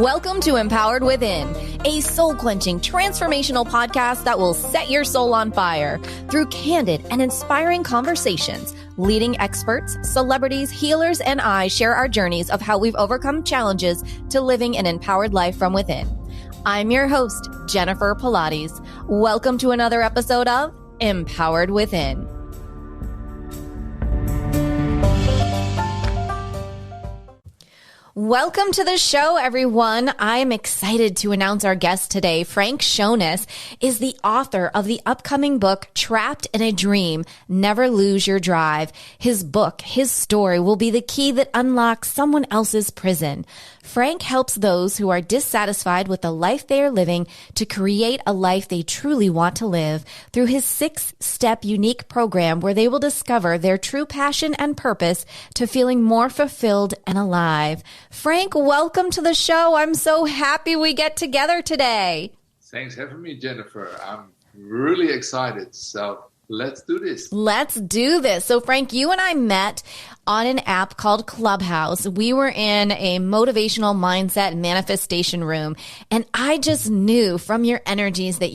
Welcome to Empowered Within, a soul-quenching, transformational podcast that will set your soul on fire through candid and inspiring conversations. Leading experts, celebrities, healers, and I share our journeys of how we've overcome challenges to living an empowered life from within. I'm your host, Jennifer Pilates. Welcome to another episode of Empowered Within. Welcome to the show, everyone. I am excited to announce our guest today. Frank Soonius is the author of the upcoming book, Trapped in a Dream, Never Lose Your Drive. His book, his story, will be the key that unlocks someone else's prison. Frank helps those who are dissatisfied with the life they are living to create a life they truly want to live through his 6-step unique program where they will discover their true passion and purpose to feeling more fulfilled and alive. Frank, welcome to the show. I'm so happy we get together today. Thanks for having me, Jennifer. I'm really excited. So let's do this. Let's do this. So Frank, you and I met on an app called Clubhouse. We were in a motivational mindset and manifestation room. And I just knew from your energies that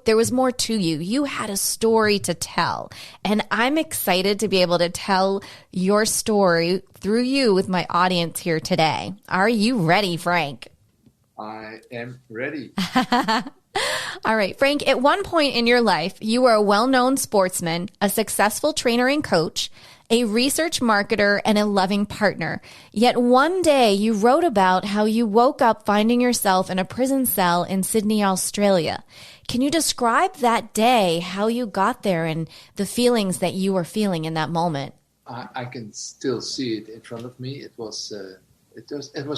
there was more to you. You had a story to tell. And I'm excited to be able to tell your story through you with my audience here today. Are you ready, Frank? I am ready. All right, Frank, at one point in your life, you were a well-known sportsman, a successful trainer and coach, a research marketer, and a loving partner. Yet one day you wrote about how you woke up finding yourself in a prison cell in Sydney, Australia. Can you describe that day, how you got there, and the feelings that you were feeling in that moment? I can still see it in front of me. It was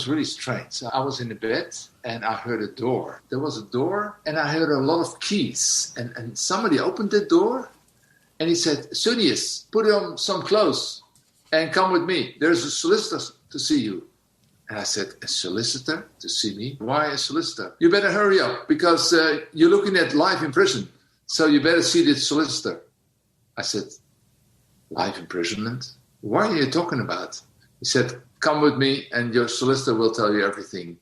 really strange. So I was in the bed and I heard a door. There was a door and I heard a lot of keys. And somebody opened the door and he said, "Soonius, put on some clothes and come with me. There's a solicitor to see you." And I said, "A solicitor to see me? Why a solicitor? You better hurry up because you're looking at life in prison. So you better see the solicitor." I said, "Life imprisonment? What are you talking about?" He said, "Come with me and your solicitor will tell you everything."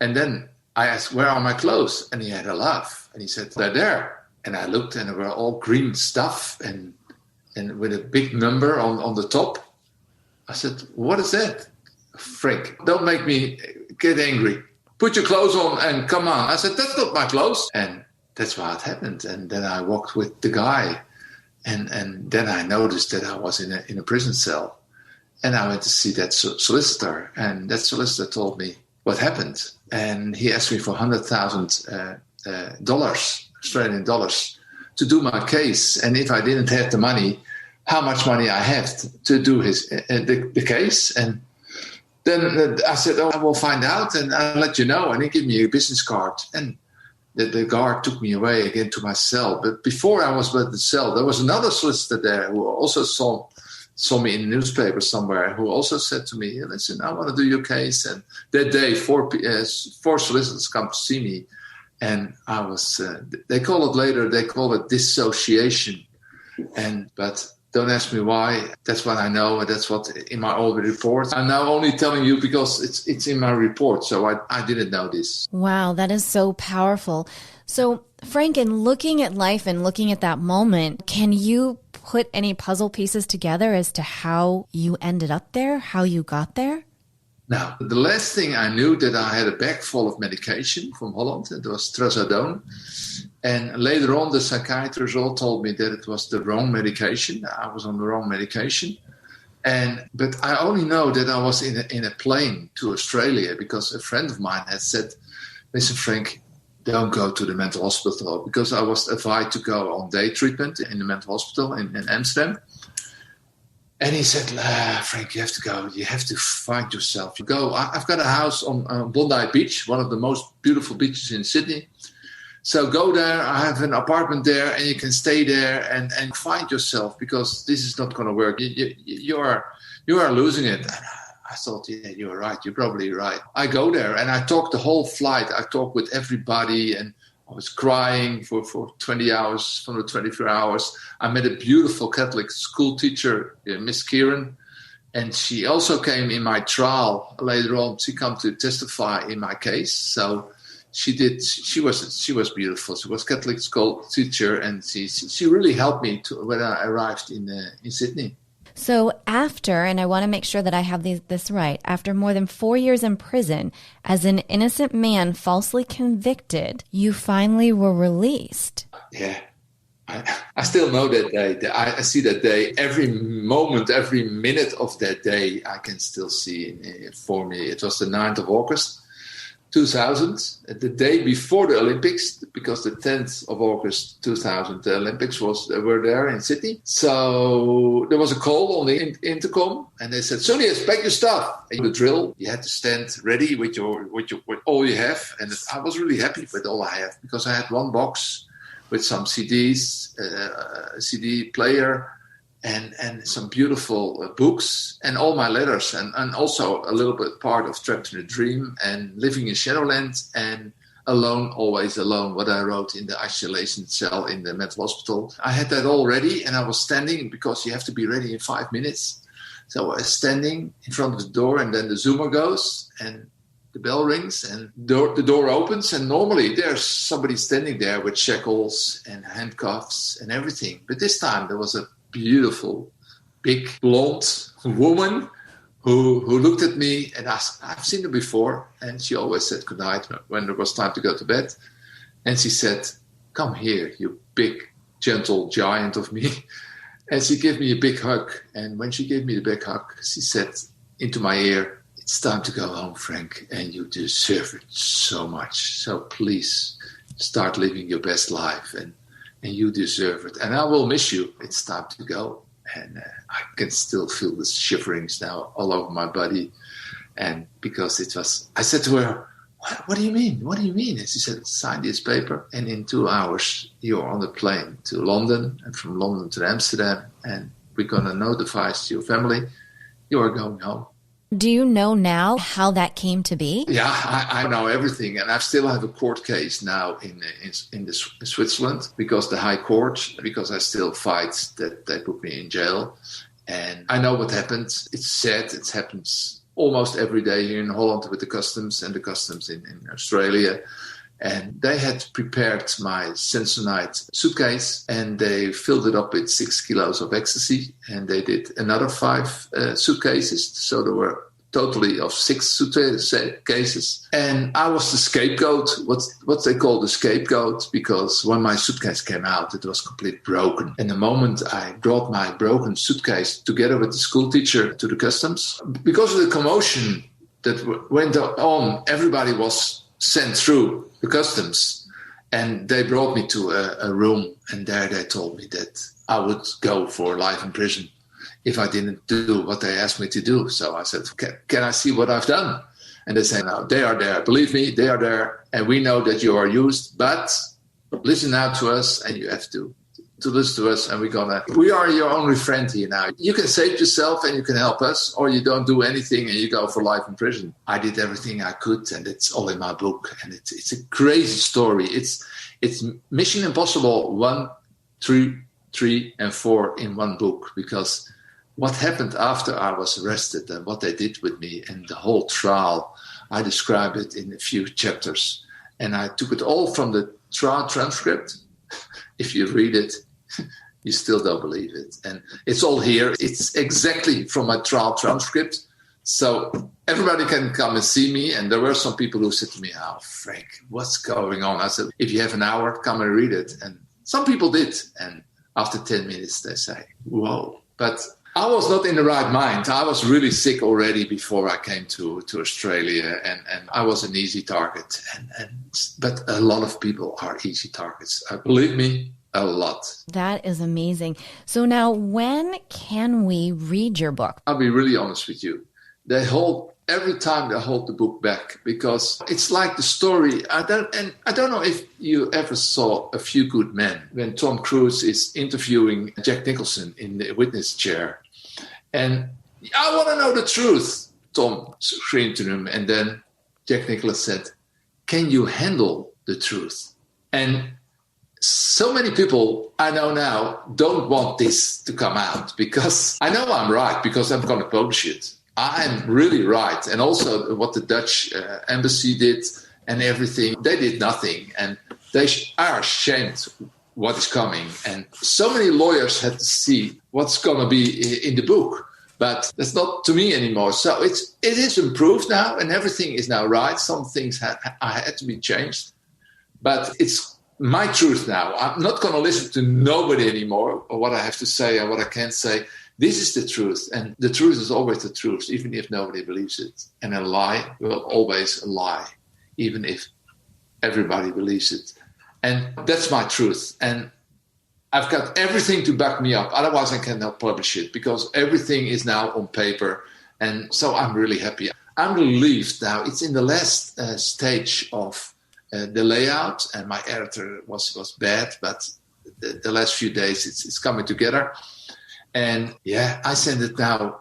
And then I asked, "Where are my clothes?" And he had a laugh. And he said, "They're there." And I looked and they were all green stuff and with a big number on the top. I said, "What is that?" "Frank, don't make me get angry. Put your clothes on and come on." I said, "That's not my clothes." And that's what happened. And then I walked with the guy. And then I noticed that I was in a prison cell. And I went to see that solicitor, and that solicitor told me what happened. And he asked me for $100,000 Australian dollars, to do my case. And if I didn't have the money, how much money I have to do the case. And then I said, "Oh, I will find out, and I'll let you know." And he gave me a business card, and the guard took me away again to my cell. But before I was at the cell, there was another solicitor there who also saw me in the newspaper somewhere, who also said to me, "Listen, I want to do your case." And that day, four solicitors come to see me. And I was, they call it dissociation. But don't ask me why. That's what I know. And that's what in my old report. I'm now only telling you because it's in my report. So I didn't know this. Wow, that is so powerful. So Frank, in looking at life and looking at that moment, can you put any puzzle pieces together as to how you ended up there, how you got there? Now, the last thing I knew that I had a bag full of medication from Holland. It was trazodone. And later on, the psychiatrist all told me that it was the wrong medication. I was on the wrong medication. But I only know that I was in a plane to Australia because a friend of mine had said, "Listen, Frank, don't go to the mental hospital," because I was advised to go on day treatment in the mental hospital in Amsterdam. And he said, "Frank, you have to go. You have to find yourself. You go. I've got a house on Bondi Beach, one of the most beautiful beaches in Sydney. So go there. I have an apartment there, and you can stay there and find yourself because this is not going to work. You are losing it." And I thought, yeah, you're right. You're probably right. I go there, and I talked the whole flight. I talked with everybody, and I was crying for 20 hours, from the 24 hours. I met a beautiful Catholic school teacher, Miss Kieran, And she also came in my trial later on. She came to testify in my case. So she did. She was beautiful. She was Catholic school teacher, and she really helped me when I arrived in Sydney. So after, and I want to make sure that I have this right, after more than 4 years in prison as an innocent man falsely convicted, you finally were released. Yeah. I still know that day. I see that day. Every moment, every minute of that day, I can still see for me. It was the 9th of August, 2000, the day before the Olympics, because the 10th of August, 2000, the Olympics were there in Sydney. So there was a call on the intercom, and they said, "Soonius, pack your stuff." And the drill, you had to stand ready with all you have. And I was really happy with all I have, because I had one box with some CDs, a CD player, and some beautiful books, and all my letters, and also a little bit part of Trapped in a Dream, and Living in Shadowland, and Alone, Always Alone, what I wrote in the isolation cell in the mental hospital. I had that all ready, and I was standing, because you have to be ready in 5 minutes. So I was standing in front of the door, and then the zoomer goes, and the bell rings, and the door opens, and normally there's somebody standing there with shackles and handcuffs and everything. But this time there was a beautiful, big, blonde woman who looked at me and asked, I've seen her before, and she always said goodnight when there was time to go to bed. And she said, "Come here, you big, gentle giant of me." And she gave me a big hug. And when she gave me the big hug, she said into my ear, "It's time to go home, Frank, and you deserve it so much. So please start living your best life, and you deserve it. And I will miss you. It's time to go." And I can still feel the shiverings now all over my body. And because I said to her, what do you mean? What do you mean? And she said, "Sign this paper, and in 2 hours you're on the plane to London, and from London to Amsterdam, and we're going to notify your family you are going home." Do you know now how that came to be? Yeah, I know everything. And I still have a court case now in Switzerland, because the High Court, because I still fight that they put me in jail. And I know what happened. It's sad. It happens almost every day here in Holland with the customs, and the customs in Australia. And they had prepared my Samsonite suitcase, and they filled it up with 6 kilos of ecstasy. And they did another 5 suitcases. So there were totally of 6 suitcases. And I was the scapegoat, what they call the scapegoat, because when my suitcase came out, it was completely broken. And the moment I brought my broken suitcase together with the school teacher to the customs, because of the commotion that went on, everybody was sent through the customs, and they brought me to a room, and there they told me that I would go for life in prison if I didn't do what they asked me to do. So I said, can I see what I've done? And they say, "No, they are there. Believe me, they are there, and we know that you are used, but listen now to us, and you have to listen to us, and we are your only friend here now. You can save yourself and you can help us, or you don't do anything and you go for life in prison." I did everything I could, and it's all in my book, and it's a crazy story. It's Mission Impossible 1, 2, 3, and 4 in one book, because what happened after I was arrested and what they did with me and the whole trial, I describe it in a few chapters. And I took it all from the trial transcript. If you read it, you still don't believe it. And it's all here. It's exactly from my trial transcript. So everybody can come and see me. And there were some people who said to me, "Oh, Frank, what's going on?" I said, "If you have an hour, come and read it." And some people did. And after 10 minutes, they say, "Whoa." But I was not in the right mind. I was really sick already before I came to Australia, and I was an easy target. But a lot of people are easy targets. Believe me, a lot. That is amazing. So now, when can we read your book? I'll be really honest with you. Every time they hold the book back, because it's like the story. I don't know if you ever saw A Few Good Men, when Tom Cruise is interviewing Jack Nicholson in the witness chair. And "I want to know the truth," Tom screamed to him. And then Jack Nicholson said, "Can you handle the truth?" And so many people I know now don't want this to come out because I know I'm right because I'm going to publish it. I'm really right. And also what the Dutch embassy did and everything, they did nothing. And they are ashamed what is coming. And so many lawyers had to see what's going to be in the book. But that's not to me anymore. So it is improved now and everything is now right. Some things had to be changed. But it's my truth now. I'm not going to listen to nobody anymore or what I have to say or what I can't say. This is the truth. And the truth is always the truth, even if nobody believes it. And a lie will always a lie, even if everybody believes it. And that's my truth. And I've got everything to back me up. Otherwise, I cannot publish it because everything is now on paper. And so I'm really happy. I'm relieved now. It's in the last stage of the layout. And my editor was bad, but the last few days it's coming together. And yeah, I send it now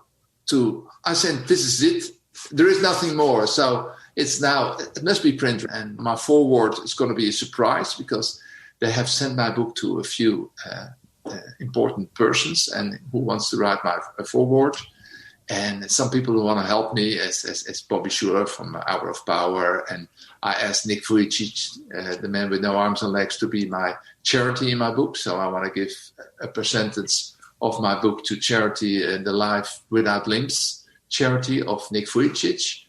this is it. There is nothing more. So it must be printed. And my foreword is going to be a surprise because they have sent my book to a few important persons and who wants to write my foreword. And some people who want to help me as Bobby Schuller from Hour of Power. And I asked Nick Vujicic, the man with no arms and legs, to be my charity in my book. So I want to give a percentage of my book to charity, the Life Without Limbs charity of Nick Vujicic.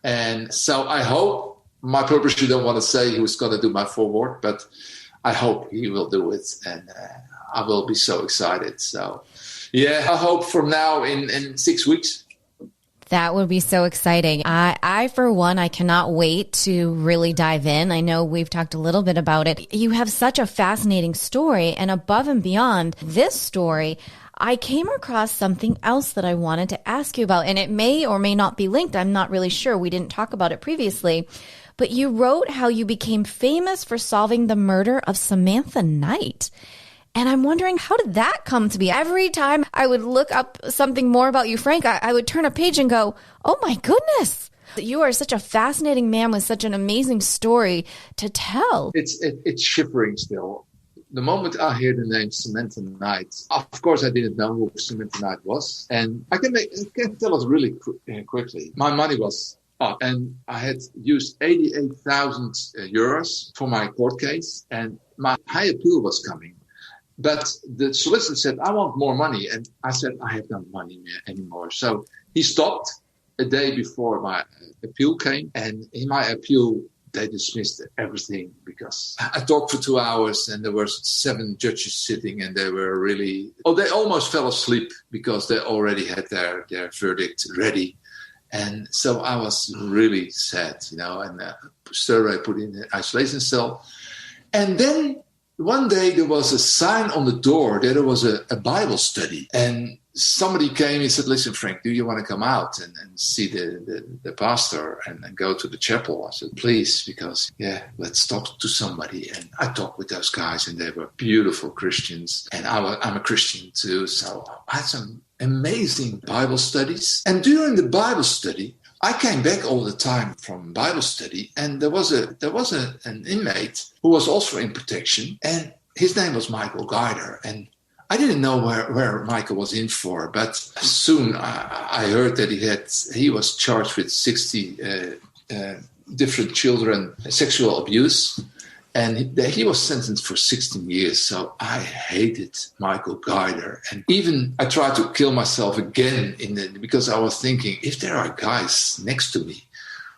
And so I hope my publisher don't want to say who's going to do my foreword, but I hope he will do it. And I will be so excited. So, yeah, I hope from now in 6 weeks. That would be so exciting. I, for one, I cannot wait to really dive in. I know we've talked a little bit about it. You have such a fascinating story. And above and beyond this story, I came across something else that I wanted to ask you about. And it may or may not be linked. I'm not really sure. We didn't talk about it previously. But you wrote how you became famous for solving the murder of Samantha Knight. And I'm wondering, how did that come to be? Every time I would look up something more about you, Frank, I would turn a page and go, oh my goodness, you are such a fascinating man with such an amazing story to tell. It's shivering still. The moment I hear the name Samantha Knight, of course I didn't know who Samantha Knight was. And I can tell it really quickly. My money was up and I had used 88,000 euros for my court case and my high appeal was coming. But the solicitor said, I want more money. And I said, I have no money anymore. So he stopped a day before my appeal came. And in my appeal, they dismissed everything because I talked for 2 hours and there were 7 judges sitting and they were really, they almost fell asleep because they already had their verdict ready. And so I was really sad, and Sturray put in an isolation cell. And then one day there was a sign on the door that there was a Bible study. And somebody came and said, listen, Frank, do you want to come out and see the pastor and go to the chapel? I said, please, because, let's talk to somebody. And I talked with those guys and they were beautiful Christians. And I'm a Christian too. So I had some amazing Bible studies. And during the Bible study, I came back all the time from Bible study, and there was an inmate who was also in protection, and his name was Michael Guyder. And I didn't know where Michael was in for, but soon I heard that he was charged with 60 different children sexual abuse, and he was sentenced for 16 years. So I hated Michael Guyder. And even I tried to kill myself again because I was thinking, if there are guys next to me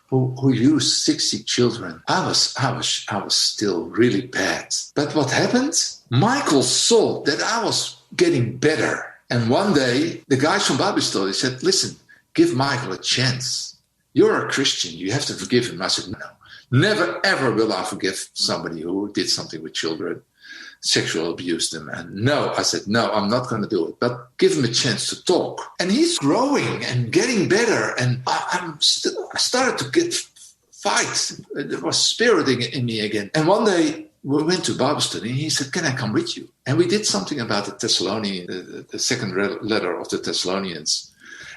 who use 60 children, I was still really bad. But what happened? Michael saw that I was getting better. And one day, the guys from Bible study said, listen, give Michael a chance. You're a Christian. You have to forgive him. I said, no. Never, ever will I forgive somebody who did something with children, sexual abuse them. And no, I said, no, I'm not going to do it. But give him a chance to talk. And he's growing and getting better. And I started to get fights. There was spirit in me again. And one day we went to Bible study and he said, can I come with you? And we did something about the Thessalonians, the second letter of the Thessalonians.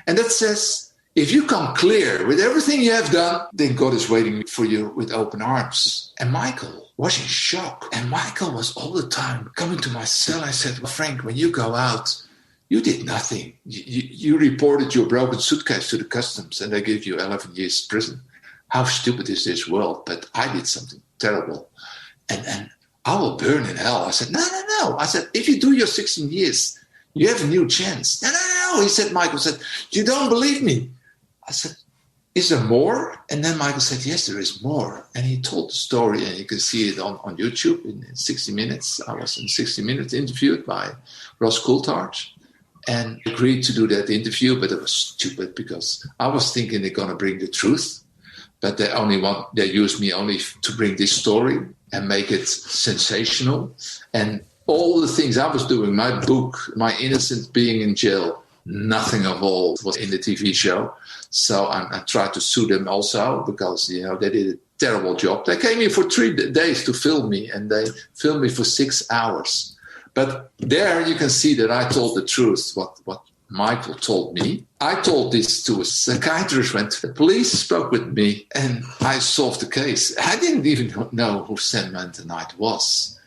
And that says, If you come clear with everything you have done, then God is waiting for you with open arms. And Michael was in shock. And Michael was all the time coming to my cell. I said, well, Frank, when you go out, you did nothing. You reported your broken suitcase to the customs and they gave you 11 years prison. How stupid is this world? But I did something terrible. And I will burn in hell. I said, no. I said, if you do your 16 years, you have a new chance. No. He said, Michael said, you don't believe me. I said, is there more? And then Michael said, yes, there is more. And he told the story, and you can see it on YouTube in 60 Minutes. I was in 60 Minutes interviewed by Ross Coulthard and agreed to do that interview, but it was stupid because I was thinking they're going to bring the truth, but they used me only to bring this story and make it sensational. And all the things I was doing, my book, my innocence being in jail, nothing of all was in the TV show. So I tried to sue them also because, they did a terrible job. They came here for 3 days to film me, and they filmed me for 6 hours. But there you can see that I told the truth, what Michael told me. I told this to a psychiatrist when the police spoke with me, and I solved the case. I didn't even know who Samantha Knight was.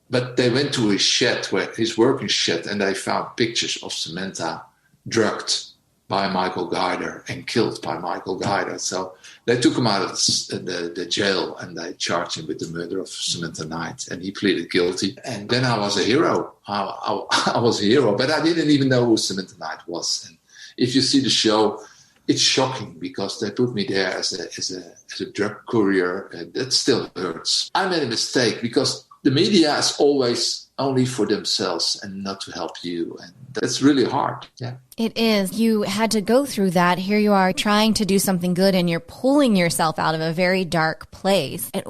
But they went to his shed, his working shed, and they found pictures of Samantha drugged by Michael Guyder and killed by Michael Guyder. So they took him out of the jail and they charged him with the murder of Samantha Knight, and he pleaded guilty. And then I was a hero. I was a hero, but I didn't even know who Samantha Knight was. And if you see the show, it's shocking because they put me there as a drug courier, and that still hurts. I made a mistake because the media is always only for themselves and not to help you. And that's really hard. Yeah. It is. You had to go through that. Here you are trying to do something good and you're pulling yourself out of a very dark place. And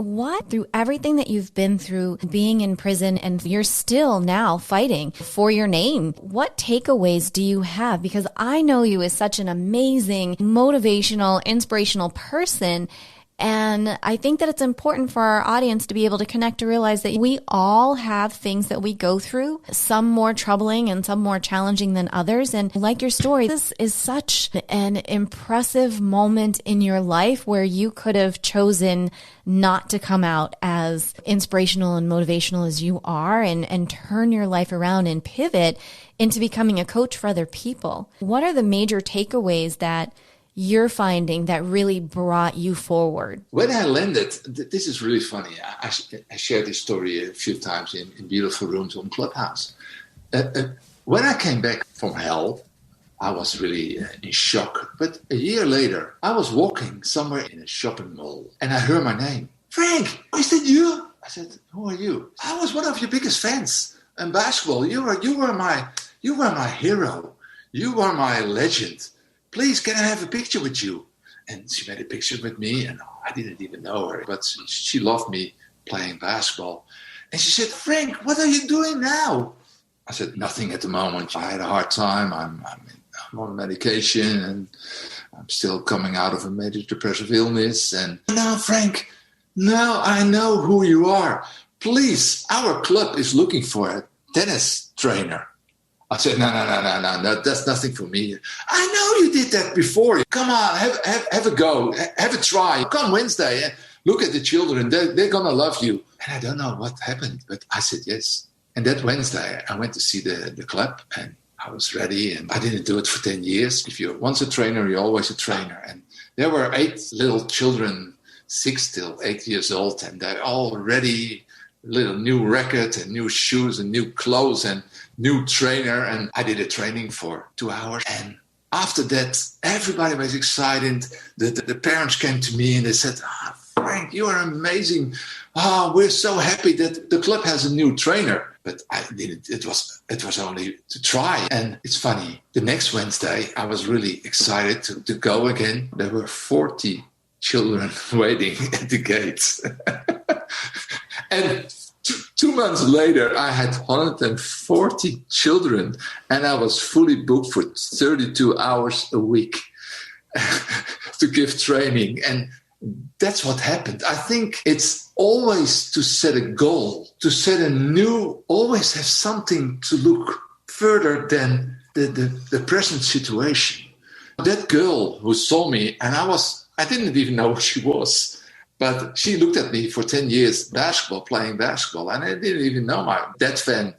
through everything that you've been through, being in prison, and you're still now fighting for your name, what takeaways do you have? Because I know you as such an amazing, motivational, inspirational person. And I think that it's important for our audience to be able to connect to realize that we all have things that we go through, some more troubling and some more challenging than others. And like your story, this is such an impressive moment in your life where you could have chosen not to come out as inspirational and motivational as you are and turn your life around and pivot into becoming a coach for other people. What are the major takeaways that you're finding that really brought you forward? When I landed, this is really funny. I shared this story a few times in beautiful rooms on Clubhouse. When I came back from hell, I was really in shock. But a year later, I was walking somewhere in a shopping mall and I heard my name. Frank, is that you? I said, who are you? I was one of your biggest fans in basketball. You were my hero. You were my legend. Please, can I have a picture with you? And she made a picture with me, and I didn't even know her, but she loved me playing basketball. And she said, Frank, what are you doing now? I said, nothing at the moment. I had a hard time. I'm on medication, and I'm still coming out of a major depressive illness. And no, Frank, no, I know who you are. Please, our club is looking for a tennis trainer. I said, no, that's nothing for me. I know you did that before. Come on, have a go, have a try. Come Wednesday, look at the children. They're going to love you. And I don't know what happened, but I said yes. And that Wednesday, I went to see the club, and I was ready. And I didn't do it for 10 years. If you're once a trainer, you're always a trainer. And there were 8 little children, 6 till 8 years old, and they're all ready. Little new racket and new shoes and new clothes and new trainer. And I did a training for 2 hours. And after that, everybody was excited. The parents came to me and they said, Frank, you are amazing. We're so happy that the club has a new trainer. But I didn't. It was only to try. And it's funny. The next Wednesday, I was really excited to go again. There were 40 children waiting at the gates. And 2 months later, I had 140 children, and I was fully booked for 32 hours a week to give training. And that's what happened. I think it's always to set a goal, to set always have something to look further than the present situation. that girl who saw me, and I didn't even know who she was, but she looked at me for 10 years, playing basketball, and I didn't even know that fan.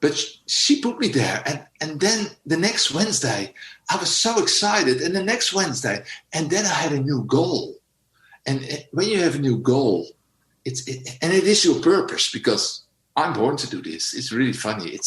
But she put me there. And then the next Wednesday, I was so excited. And the next Wednesday, and then I had a new goal. And when you have a new goal, it is your purpose, because I'm born to do this. It's really funny.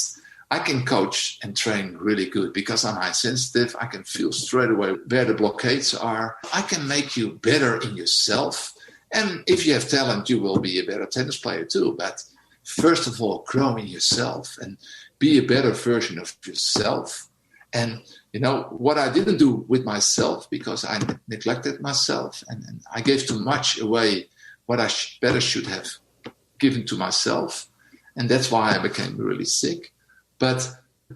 I can coach and train really good because I'm high sensitive. I can feel straight away where the blockades are. I can make you better in yourself. And if you have talent, you will be a better tennis player too. But first of all, grow in yourself and be a better version of yourself. And, what I didn't do with myself, because I neglected myself and I gave too much away what I should have given to myself. And that's why I became really sick. But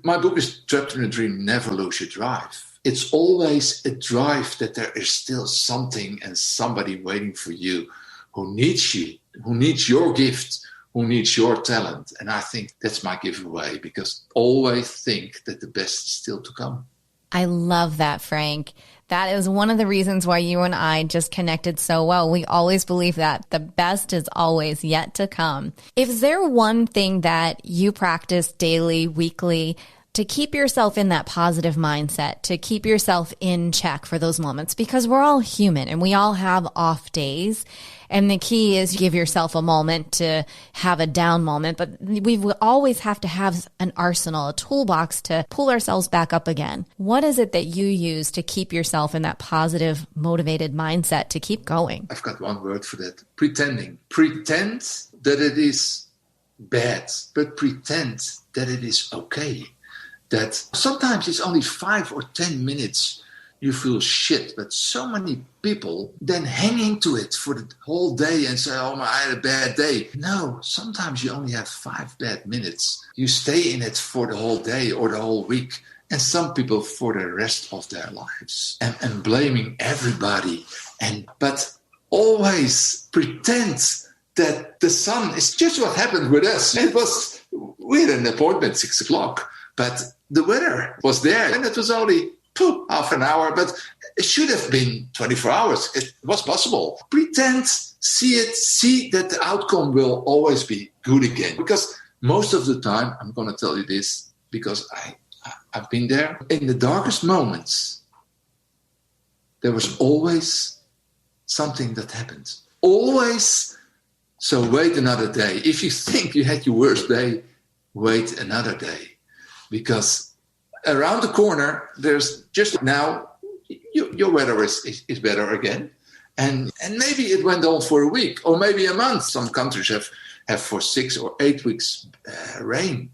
my book is Trapped in a Dream, Never Lose Your Drive. It's always a drive that there is still something and somebody waiting for you who needs you, who needs your gift, who needs your talent. And I think that's my giveaway, because always think that the best is still to come. I love that, Frank. That is one of the reasons why you and I just connected so well. We always believe that the best is always yet to come. Is there one thing that you practice daily, weekly, to keep yourself in that positive mindset, to keep yourself in check for those moments? Because we're all human and we all have off days. And the key is give yourself a moment to have a down moment. But we always have to have an arsenal, a toolbox to pull ourselves back up again. What is it that you use to keep yourself in that positive, motivated mindset to keep going? I've got one word for that. Pretending. Pretend that it is bad, but pretend that it is okay. That sometimes it's only 5 or 10 minutes you feel shit, but so many people then hang into it for the whole day and say, oh, I had a bad day. No, sometimes you only have 5 bad minutes. You stay in it for the whole day or the whole week, and some people for the rest of their lives, and blaming everybody. But always pretend that the sun is just what happened with us. We had an appointment 6 o'clock, but the weather was there, and it was only half an hour, but it should have been 24 hours. It was possible. Pretend, see that the outcome will always be good again. Because most of the time, I'm going to tell you this, because I've been there. In the darkest moments, there was always something that happened. Always. So wait another day. If you think you had your worst day, wait another day. Because around the corner, there's just now, your weather is better again. And maybe it went on for a week or maybe a month. Some countries have for 6 or 8 weeks rain.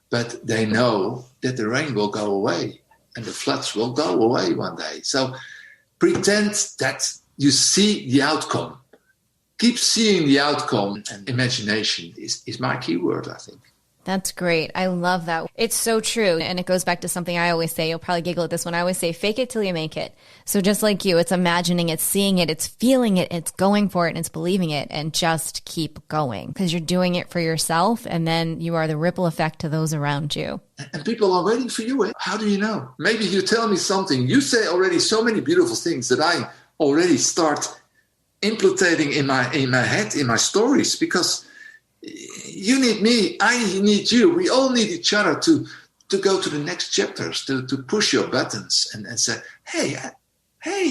But they know that the rain will go away and the floods will go away one day. So pretend that you see the outcome. Keep seeing the outcome. And imagination is my key word, I think. That's great. I love that. It's so true. And it goes back to something I always say. You'll probably giggle at this one. I always say, fake it till you make it. So just like you, it's imagining, it's seeing it, it's feeling it, it's going for it, and it's believing it, and just keep going, because you're doing it for yourself, and then you are the ripple effect to those around you. And people are waiting for you. How do you know? Maybe you tell me something. You say already so many beautiful things that I already start implementing in my head, in my stories, because you need me, I need you. We all need each other to go to the next chapters, to push your buttons and say, hey,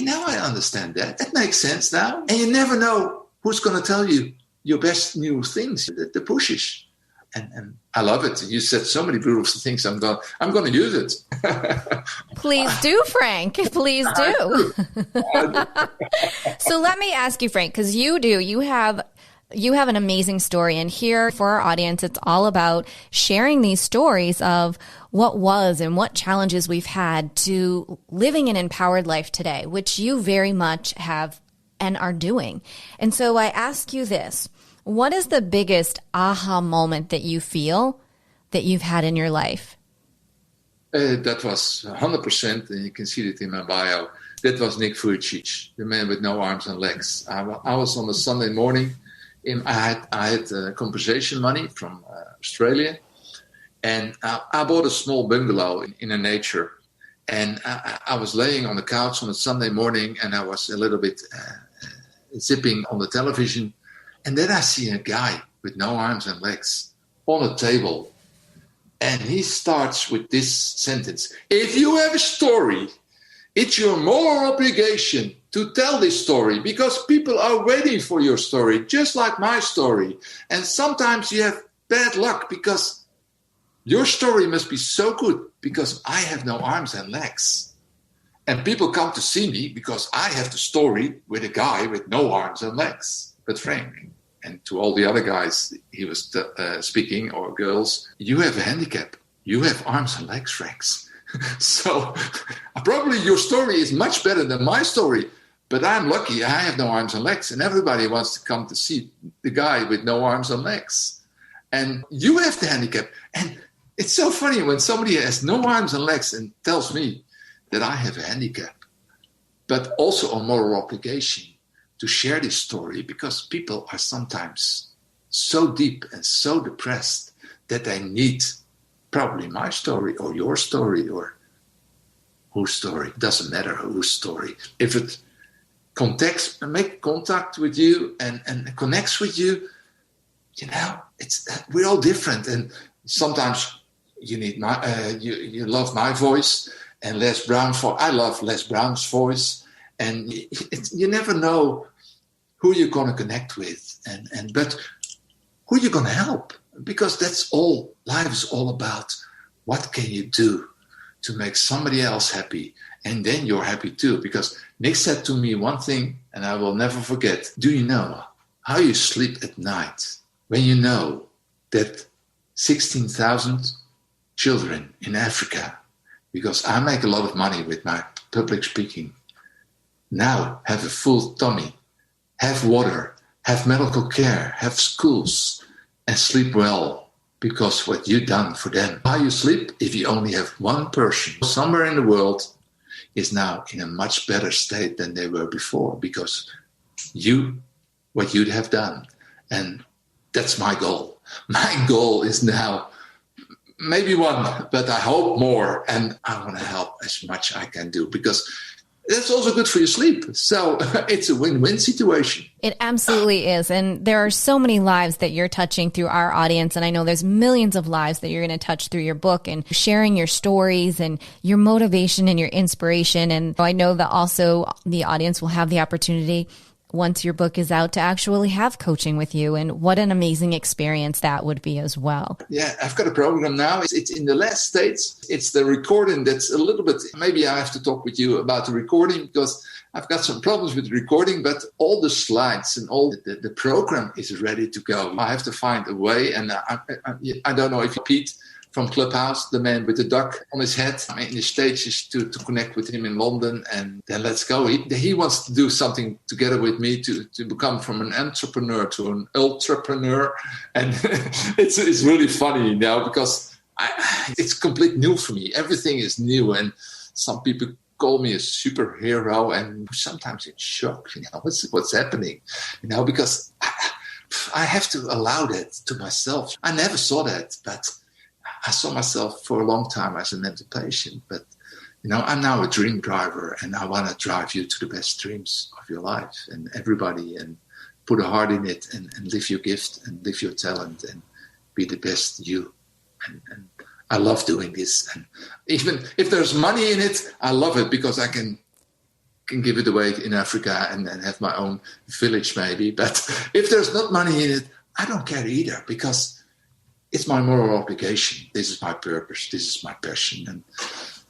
now I understand that. That makes sense now. And you never know who's going to tell you your best new things, the pushes. And I love it. You said so many beautiful things. I'm going to use it. Please do, Frank. Please do. So let me ask you, Frank, because you have an amazing story. And here for our audience, it's all about sharing these stories of what was and what challenges we've had to living an empowered life today, which you very much have and are doing. And so I ask you this. What is the biggest aha moment that you feel that you've had in your life? That was 100%, and you can see it in my bio. That was Nick Vujicic, the man with no arms and legs. I was on a Sunday morning. I had compensation money from Australia, and I bought a small bungalow in the nature. And I was laying on the couch on a Sunday morning, and I was a little bit zipping on the television. And then I see a guy with no arms and legs on a table. And he starts with this sentence: if you have a story, it's your moral obligation to tell this story, because people are waiting for your story, just like my story. And sometimes you have bad luck because your story must be so good because I have no arms and legs. And people come to see me because I have the story with a guy with no arms and legs. But Frank, and to all the other guys he was speaking, or girls, you have a handicap. You have arms and legs, Franks. So probably your story is much better than my story. But I'm lucky, I have no arms and legs, and everybody wants to come to see the guy with no arms and legs. And you have the handicap. And it's so funny when somebody has no arms and legs and tells me that I have a handicap, but also a moral obligation to share this story, because people are sometimes so deep and so depressed that they need probably my story or your story or whose story. It doesn't matter whose story. If it make contact with you and connects with you, we're all different. And sometimes you need you love my voice and Les Brown's voice. I love Les Brown's voice, and you never know who you're going to connect with, but who you're going to help, because that's all life is all about. What can you do to make somebody else happy? And then you're happy too, because Nick said to me one thing, and I will never forget. Do you know how you sleep at night when you know that 16,000 children in Africa, because I make a lot of money with my public speaking, now have a full tummy, have water, have medical care, have schools, and sleep well, because what you've done for them. How you sleep if you only have one person somewhere in the world is now in a much better state than they were before, because what you'd have done. And that's my goal. My goal is now maybe one, but I hope more. And I want to help as much I can do, because that's also good for your sleep. So it's a win-win situation. It absolutely is. And there are so many lives that you're touching through our audience. And I know there's millions of lives that you're going to touch through your book and sharing your stories and your motivation and your inspiration. And I know that also the audience will have the opportunity, once your book is out, to actually have coaching with you. And what an amazing experience that would be as well. Yeah, I've got a program now. It's in the last stage. It's the recording that's a little bit, maybe I have to talk with you about the recording, because I've got some problems with the recording, but all the slides and all the program is ready to go. I have to find a way. And I don't know if Pete from Clubhouse, the man with the duck on his head, in the stages to connect with him in London, and then let's go. He wants to do something together with me to become from an entrepreneur to an ultrapreneur. And it's really really funny because it's complete new for me. Everything is new, and some people call me a superhero, and sometimes it's shock. What's happening? Because I have to allow that to myself. I never saw that, but I saw myself for a long time as an empty patient. But I'm now a dream driver, and I want to drive you to the best dreams of your life and everybody, and put a heart in it, and live your gift and live your talent and be the best you. And I love doing this. And even if there's money in it, I love it, because I can give it away in Africa and have my own village maybe. But if there's not money in it, I don't care either, because it's my moral obligation. This is my purpose. This is my passion. And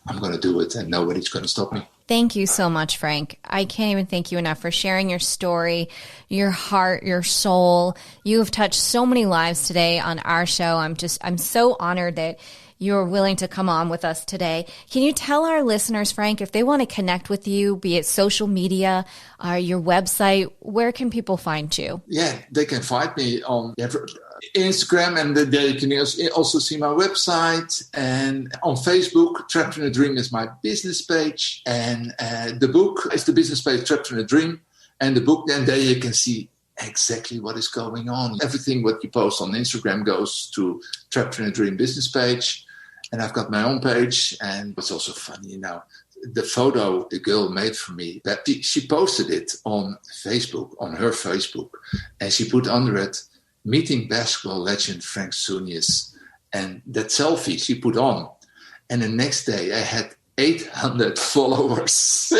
I'm going to do it, and nobody's going to stop me. Thank you so much, Frank. I can't even thank you enough for sharing your story, your heart, your soul. You have touched so many lives today on our show. I'm so honored that you're willing to come on with us today. Can you tell our listeners, Frank, if they want to connect with you, be it social media or your website, where can people find you? Yeah, they can find me on Instagram, and there you can also see my website. And on Facebook, Trapped in a Dream is my business page. And the book is the business page, Trapped in a Dream. And the book, then there you can see exactly what is going on. Everything what you post on Instagram goes to Trapped in a Dream business page. And I've got my own page. And it's also funny, the photo the girl made for me, that she posted it on Facebook, on her Facebook. And she put under it, meeting basketball legend Frank Soonius. And that selfie she put on. And the next day I had 800 followers.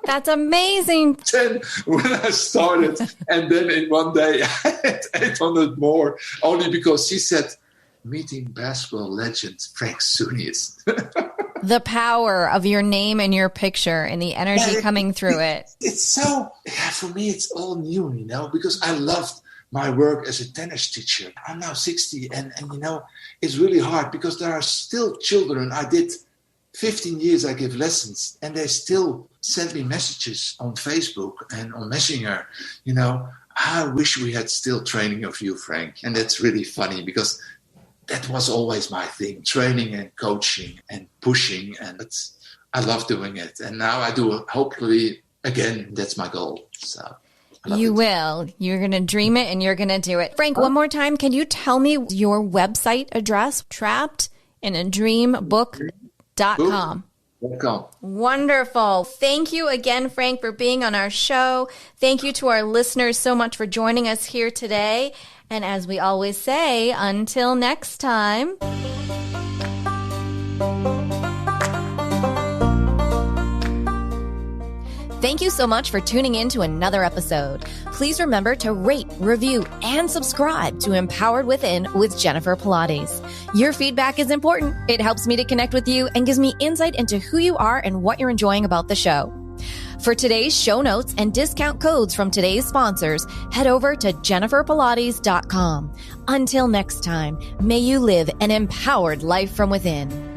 That's amazing. Then when I started, and then in one day I had 800 more, only because she said, meeting basketball legend Frank Soonius. The power of your name and your picture and the energy coming through it. It's so, for me, it's all new, because I loved my work as a tennis teacher. I'm now 60 and it's really hard because there are still children. I did 15 years I give lessons and they still send me messages on Facebook and on Messenger, I wish we had still training of you, Frank. And that's really funny because that was always my thing, training and coaching and pushing. And I love doing it. And now I do it, hopefully, again, that's my goal. So you will. You're going to dream it and you're going to do it. Frank, one more time, can you tell me your website address? trappedinadreambook.com. Wonderful. Thank you again, Frank, for being on our show. Thank you to our listeners so much for joining us here today. And as we always say, until next time. Thank you so much for tuning in to another episode. Please remember to rate, review, and subscribe to Empowered Within with Jennifer Pilates. Your feedback is important. It helps me to connect with you and gives me insight into who you are and what you're enjoying about the show. For today's show notes and discount codes from today's sponsors, head over to jenniferpilates.com. Until next time, may you live an empowered life from within.